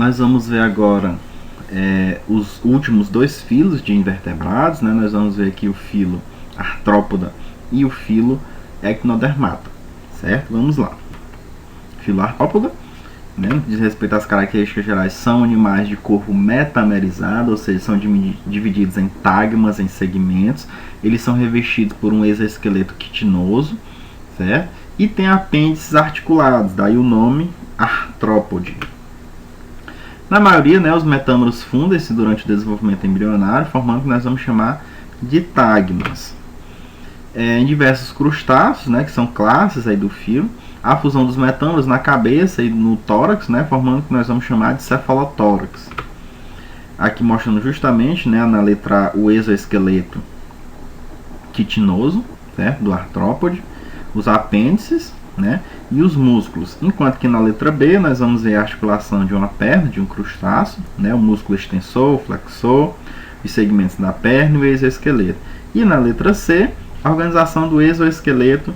Nós vamos ver agora os últimos dois filos de invertebrados, né? Nós vamos ver aqui o filo Arthrópoda e o filo Ectodermata, certo? Vamos lá. Filo Arthrópoda, né, diz respeito às características gerais, são animais de corpo metamerizado, ou seja, são divididos em tagmas, em segmentos. Eles são revestidos por um exoesqueleto quitinoso, certo? E tem apêndices articulados, daí o nome artrópode. Na maioria, né, os metâmeros fundem-se durante o desenvolvimento embrionário, formando o que nós vamos chamar de tagmas. Em diversos crustáceos, né, que são classes aí do filo, a fusão dos metâmeros na cabeça e no tórax, né, formando o que nós vamos chamar de cefalotórax. Aqui mostrando justamente, né, na letra A, o exoesqueleto quitinoso, certo, do artrópode, os apêndices, né, e os músculos. Enquanto que na letra B nós vamos ver a articulação de uma perna, de um crustáceo, né, o músculo extensor, o flexor, os segmentos da perna e o exoesqueleto. E na letra C, a organização do exoesqueleto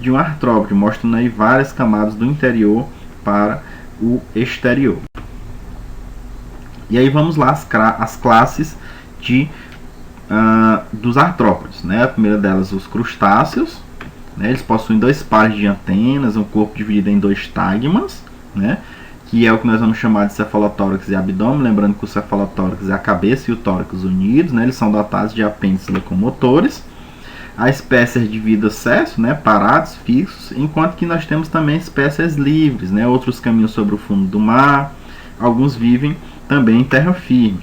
de um artrópode, mostrando aí várias camadas do interior para o exterior. E aí vamos lá as classes dos artrópodes, né? A primeira delas, os crustáceos, né? Eles possuem dois pares de antenas, um corpo dividido em dois tagmas, né? Que é o que nós vamos chamar de cefalotórax e abdômen, lembrando que o cefalotórax é a cabeça e o tórax unidos, né? Eles são dotados de apêndices locomotores. A espécie é de vida acesso, né, parados, fixos, enquanto que nós temos também espécies livres, né, outros caminham sobre o fundo do mar, alguns vivem também em terra firme.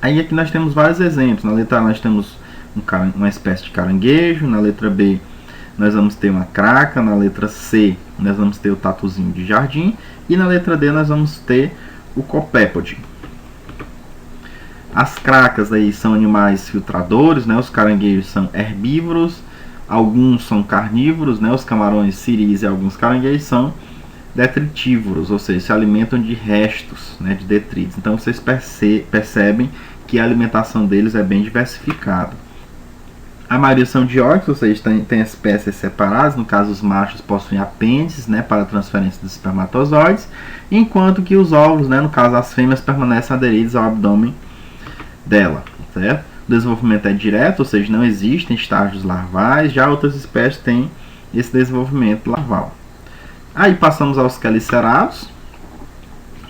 Aí aqui nós temos vários exemplos. Na letra A nós temos uma espécie de caranguejo, na letra B nós vamos ter uma craca, na letra C nós vamos ter o tatuzinho de jardim e na letra D nós vamos ter o copépode. As cracas aí são animais filtradores, né? Os caranguejos são herbívoros, alguns são carnívoros, né? Os camarões, siris e alguns caranguejos são detritívoros, ou seja, se alimentam de restos, né, de detritos. Então vocês percebem que a alimentação deles é bem diversificada. A maioria são dioicos, ou seja, tem espécies separadas. No caso, os machos possuem apêndices, né, para a transferência dos espermatozoides, enquanto que os óvulos, né, no caso as fêmeas, permanecem aderidos ao abdômen dela, certo? O desenvolvimento é direto, ou seja, não existem estágios larvais. Já outras espécies têm esse desenvolvimento larval. Aí passamos aos quelicerados,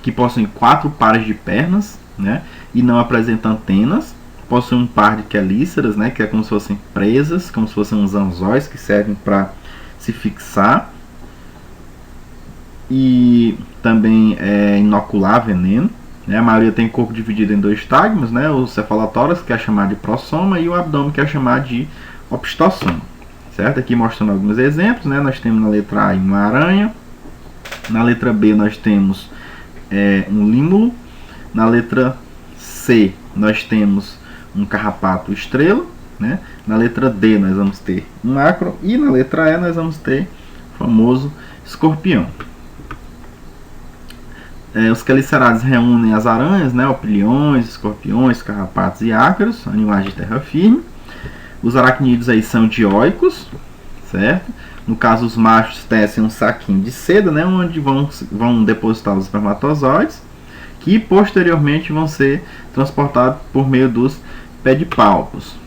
que possuem 4 pares de pernas, né, e não apresentam antenas. Possuem um par de quelíceras, né, que é como se fossem presas, como se fossem uns anzóis que servem para se fixar e também inocular veneno. A maioria tem corpo dividido em dois tagmas, né? O cefalotórax, que é chamado de prosoma, e o abdômen, que é chamado de opistosoma. Certo? Aqui mostrando alguns exemplos, né? Nós temos na letra A uma aranha, na letra B nós temos um límulo, na letra C nós temos um carrapato estrela, né? Na letra D nós vamos ter um acro e na letra E nós vamos ter o famoso escorpião. Os quelicerados reúnem as aranhas, né, opiliões, escorpiões, carrapatos e ácaros, animais de terra firme. Os aracnídeos aí são dioicos, certo? No caso, os machos tecem um saquinho de seda, né, onde vão depositar os espermatozoides, que posteriormente vão ser transportados por meio dos pedipalpos.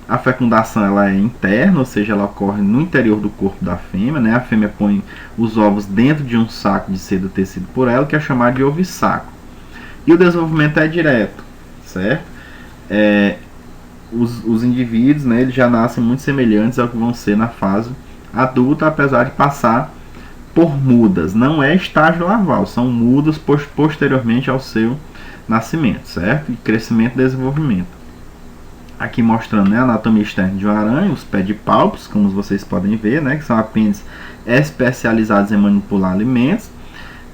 A fecundação ela é interna, ou seja, ela ocorre no interior do corpo da fêmea, né? A fêmea põe os ovos dentro de um saco de seda tecido por ela, que é chamado de ovissaco. E o desenvolvimento é direto, certo? Os indivíduos, né, eles já nascem muito semelhantes ao que vão ser na fase adulta, apesar de passar por mudas. Não é estágio larval, são mudas posteriormente ao seu nascimento, certo? E crescimento e desenvolvimento. Aqui mostrando, né, a anatomia externa de uma aranha, os pedipalpos, como vocês podem ver, né, que são apêndices especializados em manipular alimentos.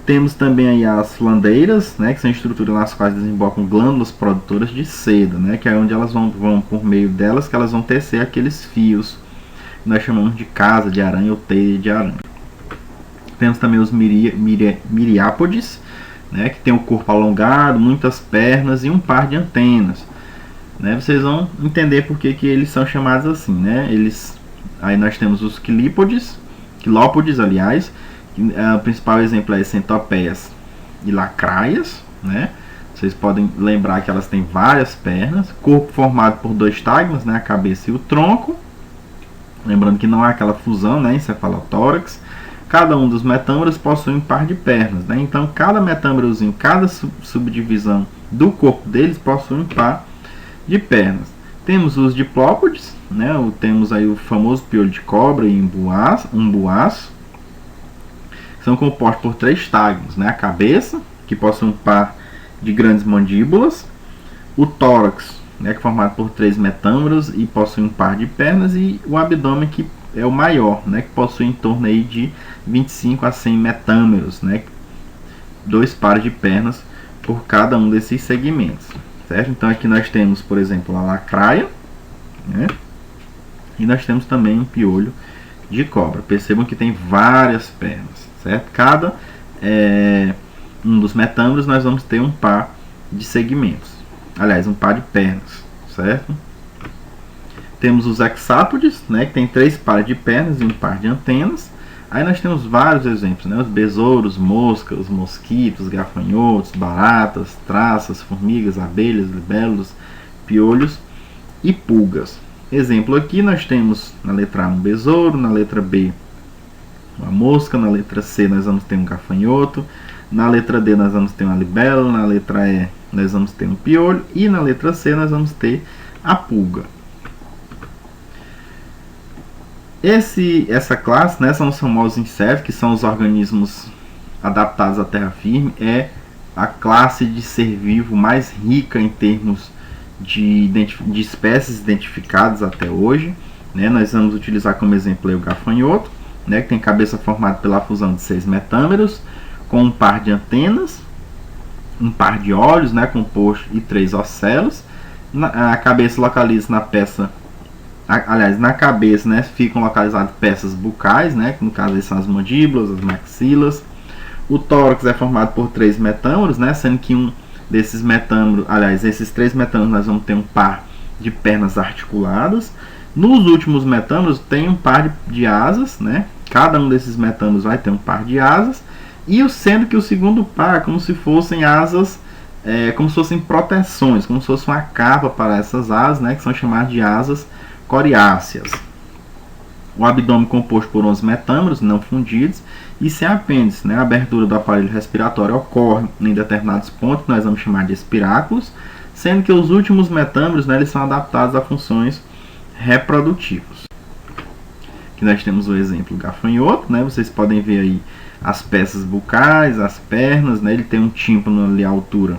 Temos também aí as flandeiras, né, que são estruturas nas quais desembocam glândulas produtoras de seda, né, que é onde elas vão por meio delas que elas vão tecer aqueles fios que nós chamamos de casa de aranha ou teia de aranha. Temos também os miriápodes, né, que tem o corpo alongado, muitas pernas e um par de antenas. Né, vocês vão entender por que eles são chamados assim, né? Aí nós temos os quilópodes, aliás, o principal exemplo é centopeias e lacraias, né? Vocês podem lembrar que elas têm várias pernas, corpo formado por dois tagmas, né? A cabeça e o tronco. Lembrando que não há aquela fusão, né? Encefalotórax. Cada um dos metâmeros possui um par de pernas, né? Então, cada metâmerozinho, cada subdivisão do corpo deles possui um par de pernas. Temos os diplópodes, né? Temos aí o famoso piolho de cobra e umbuaço. São compostos por três tagmos, né? A cabeça, que possui um par de grandes mandíbulas, o tórax, né, que é formado por três metâmeros e possui um par de pernas, e o abdômen, que é o maior, né, que possui em torno aí de 25 a 100 metâmeros, né, dois pares de pernas por cada um desses segmentos, certo? Então aqui nós temos, por exemplo, a lacraia, né, e nós temos também um piolho de cobra. Percebam que tem várias pernas, certo? Cada um dos metâmeros nós vamos ter um par de segmentos, aliás, um par de pernas, certo? Temos os hexápodes, né, que tem três pares de pernas e um par de antenas. Aí nós temos vários exemplos, né, os besouros, moscas, mosquitos, gafanhotos, baratas, traças, formigas, abelhas, libélulas, piolhos e pulgas. Exemplo aqui nós temos na letra A um besouro, na letra B uma mosca, na letra C nós vamos ter um gafanhoto, na letra D nós vamos ter uma libélula, na letra E nós vamos ter um piolho e na letra C nós vamos ter a pulga. Essa classe, né, são os famosos insetos, que são os organismos adaptados à terra firme. É a classe de ser vivo mais rica em termos de espécies identificadas até hoje, né? Nós vamos utilizar como exemplo aí o gafanhoto, né, que tem cabeça formada pela fusão de 6 metâmeros, com um par de antenas, um par de olhos, né, composto e 3 ocelos. A cabeça localiza na peça, aliás, na cabeça, né, ficam localizadas peças bucais, né, que no caso são as mandíbulas, as maxilas. O tórax é formado por 3 metâmeros, né, sendo que um desses metâmeros, aliás, esses 3 metâmeros nós vamos ter um par de pernas articuladas. Nos últimos metâmeros tem um par de asas, né? Cada um desses metâmeros vai ter um par de asas, e sendo que o segundo par, como se fossem asas, como se fossem proteções, como se fosse uma capa para essas asas, né? Que são chamadas de asas coriáceas. O abdômen composto por 11 metâmeros não fundidos e sem apêndice, né? A abertura do aparelho respiratório ocorre em determinados pontos que nós vamos chamar de espiráculos, sendo que os últimos metâmeros, né, eles são adaptados a funções reprodutivos. Aqui nós temos o exemplo gafanhoto, né? Vocês podem ver aí as peças bucais, as pernas, né? Ele tem um tímpano ali à altura,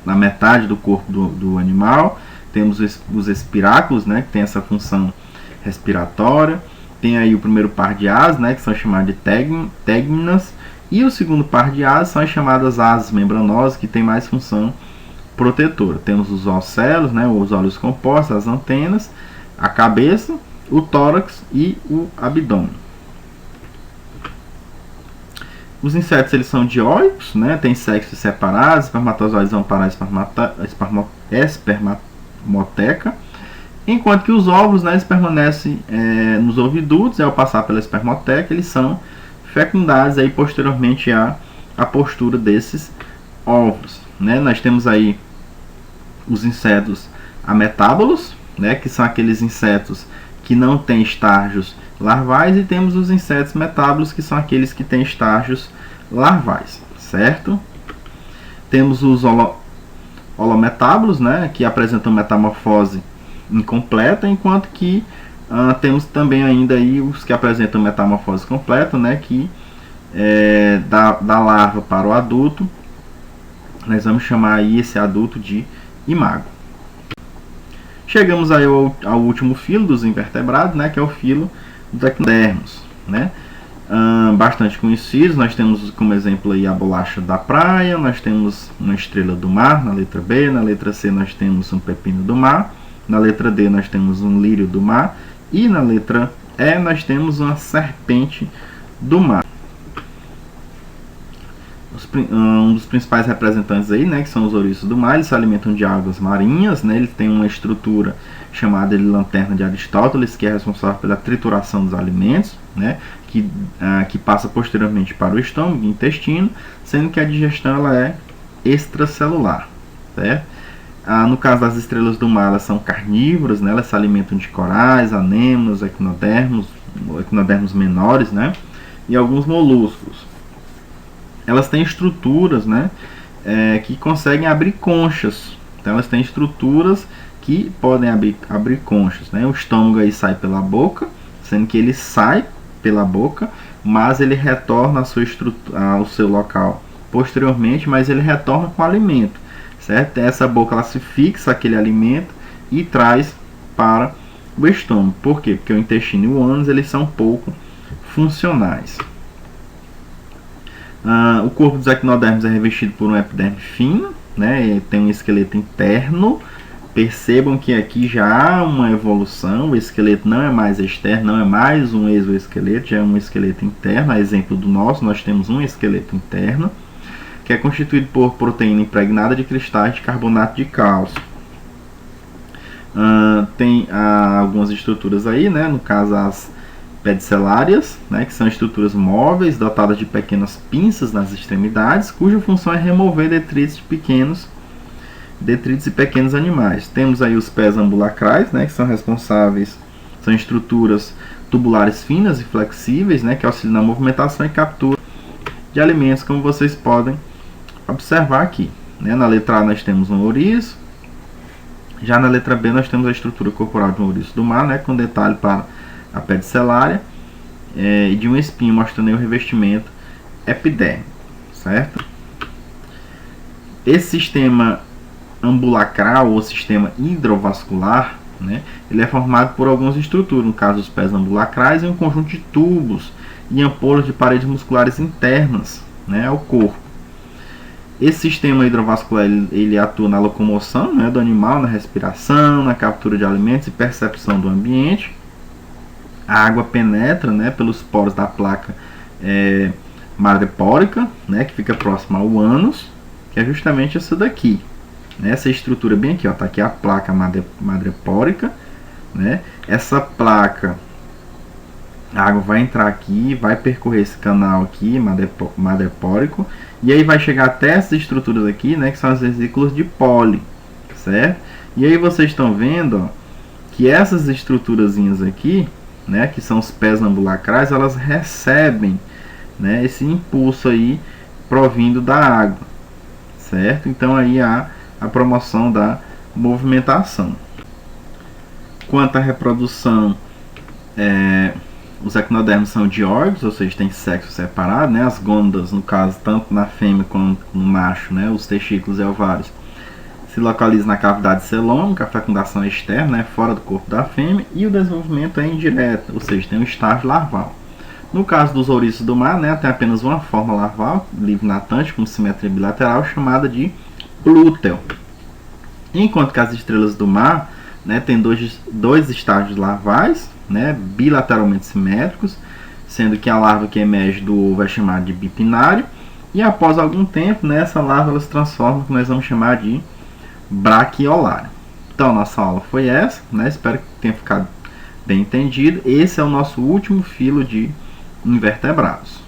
na metade do corpo do animal. Temos os espiráculos, né, que tem essa função respiratória. Tem aí o primeiro par de asas, né, que são chamadas de tegminas, e o segundo par de asas são as chamadas asas membranosas, que tem mais função protetora. Temos os ocelos, né, os olhos compostos, as antenas, a cabeça, o tórax e o abdômen. Os insetos, eles são dioicos, né, tem sexos separados, espermatozoides vão para a espermatoteca, enquanto que os óvulos, né, eles permanecem nos ovidutos, e ao passar pela espermoteca eles são fecundados aí posteriormente à postura desses óvulos, né? Nós temos aí os insetos ametábolos, né, que são aqueles insetos que não têm estágios larvais, e temos os insetos metábolos, que são aqueles que têm estágios larvais, certo? Temos os holometábolos, né, que apresentam metamorfose incompleta, enquanto que temos também ainda aí os que apresentam metamorfose completa, né, que da larva para o adulto, nós vamos chamar aí esse adulto de imago. Chegamos aí ao último filo dos invertebrados, né, que é o filo dos equinodermos, né? Bastante conhecidos. Nós temos como exemplo aí a bolacha da praia, nós temos uma estrela do mar na letra B, na letra C nós temos um pepino do mar, na letra D nós temos um lírio do mar, e na letra E nós temos uma serpente do mar. um dos principais representantes aí, né, que são os ouriços do mar. Eles se alimentam de águas marinhas, né, ele tem uma estrutura chamada de lanterna de Aristóteles, que é responsável pela trituração dos alimentos, né, que passa posteriormente para o estômago e intestino, sendo que a digestão ela é extracelular, certo? No caso das estrelas do mar, elas são carnívoras, né, elas se alimentam de corais, anêmonas, equinodermos menores, né, e alguns moluscos. Elas têm estruturas, né, que conseguem abrir conchas. Então elas têm estruturas que podem abrir conchas, né? O estômago aí sai pela boca, sendo que ele sai pela boca, mas ele retorna à sua ao seu local posteriormente, mas ele retorna com o alimento, certo? Essa boca ela se fixa aquele alimento e traz para o estômago. Por quê? Porque o intestino e o ânus eles são pouco funcionais. O corpo dos equinodermos é revestido por um epiderme fino, né? Tem um esqueleto interno. Percebam que aqui já há uma evolução, o esqueleto não é mais externo, não é mais um exoesqueleto, já é um esqueleto interno. A exemplo do nosso, nós temos um esqueleto interno, que é constituído por proteína impregnada de cristais de carbonato de cálcio. Tem algumas estruturas aí, né? No caso as pedicelárias, né, que são estruturas móveis dotadas de pequenas pinças nas extremidades, cuja função é remover detritos e pequenos animais. Temos aí os pés ambulacrais, né, que são responsáveis, são estruturas tubulares finas e flexíveis, né, que auxiliam na movimentação e captura de alimentos, como vocês podem observar aqui, né. Na letra A nós temos um ouriço, já na letra B nós temos a estrutura corporal de um ouriço do mar, né, com detalhe para a pedicelária e de um espinho mostrando aí o revestimento epidérmico, certo? Esse sistema ambulacral ou sistema hidrovascular, né, ele é formado por algumas estruturas, no caso os pés ambulacrais e um conjunto de tubos e ampolas de paredes musculares internas, né, ao corpo. Esse sistema hidrovascular ele atua na locomoção, né, do animal, na respiração, na captura de alimentos e percepção do ambiente. A água penetra, né, pelos poros da placa madrepórica, né, que fica próxima ao ânus, que é justamente essa daqui. Né, essa estrutura bem aqui, está aqui a placa madrepórica. Né, essa placa, a água vai entrar aqui, vai percorrer esse canal aqui, madrepórico, e aí vai chegar até essas estruturas aqui, né, que são as vesículas de Poli, certo? E aí vocês estão vendo, ó, que essas estruturazinhas aqui, né, que são os pés ambulacrais, elas recebem, né, esse impulso aí provindo da água, certo? Então aí há a promoção da movimentação. Quanto à reprodução, os equinodermos são diórgicos, ou seja, tem sexo separado, né? As gônadas, no caso, tanto na fêmea quanto no macho, né, os testículos e ovários, se localiza na cavidade celômica, a fecundação é externa, né, fora do corpo da fêmea, e o desenvolvimento é indireto, ou seja, tem um estágio larval. No caso dos ouriços do mar, né, tem apenas uma forma larval, livre natante, com simetria bilateral, chamada de plúteo. Enquanto que as estrelas do mar, né, tem dois estágios larvais, né, bilateralmente simétricos, sendo que a larva que emerge do ovo é chamada de bipinário, e após algum tempo, né, essa larva ela se transforma, que nós vamos chamar de braquiolário. Então, nossa aula foi essa, né? Espero que tenha ficado bem entendido. Esse é o nosso último filo de invertebrados.